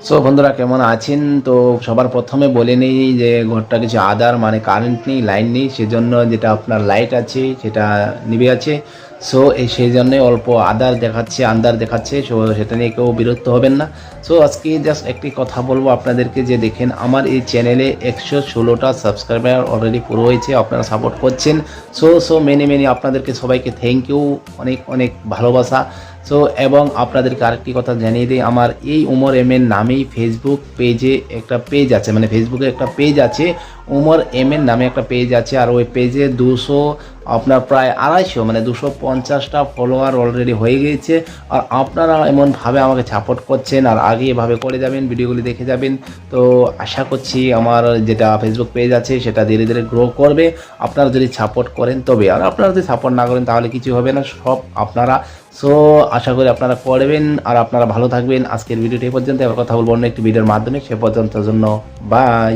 So বন্ধুরা কেমন আছেন? তো সবার প্রথমে বলে নেই যে ঘরটা কিছু আদার মানে কারেন্ট নেই, লাইন নেই, সেজন্য যেটা আপনার লাইট আছে সেটা নিভে আছে। সো সেই জন্যে অল্প আদার দেখাচ্ছে, আন্দার দেখাচ্ছে। সো সেটা নিয়ে কেউ বিরক্ত হবেন না। সো আজকে জাস্ট একটি কথা বলবো আপনাদেরকে, যে দেখেন আমার এই চ্যানেলে 116টা সাবস্ক্রাইবার অলরেডি পুরো হয়েছে। আপনারা সাপোর্ট করছেন। সো মেনি আপনাদেরকে সবাইকে থ্যাংক ইউ, অনেক অনেক ভালোবাসা। সো এবং আপনাদেরকে আরেকটি কথা জানিয়ে দিই, আমার এই উমর এম এর নামেই ফেসবুক পেজে একটা পেজ আছে, মানে ফেসবুকে একটা পেজ আছে, উমর এম এর নামে একটা পেজ আছে। আর ওই পেজে 200 আপনার প্রায় 250 মানে 250টা ফলোয়ার অলরেডি হয়ে গিয়েছে। আর আপনারা এমনভাবে আমাকে সাপোর্ট করছেন আর আগে এভাবে করে যাবেন, ভিডিওগুলি দেখে যাবেন। তো আশা করছি আমার যেটা ফেসবুক পেজ আছে সেটা ধীরে ধীরে গ্রো করবে, আপনারা যদি সাপোর্ট করেন তবে। আর আপনারা যদি সাপোর্ট না করেন তাহলে কিছু হবে না, সব আপনারা। সো আশা করি আপনারা করবেন আর আপনারা ভালো থাকবেন। আজকের ভিডিওটি এই পর্যন্ত, আবার কথা বলবো অন্য একটি ভিডিওর মাধ্যমে। সে পর্যন্ত জন্য বাই।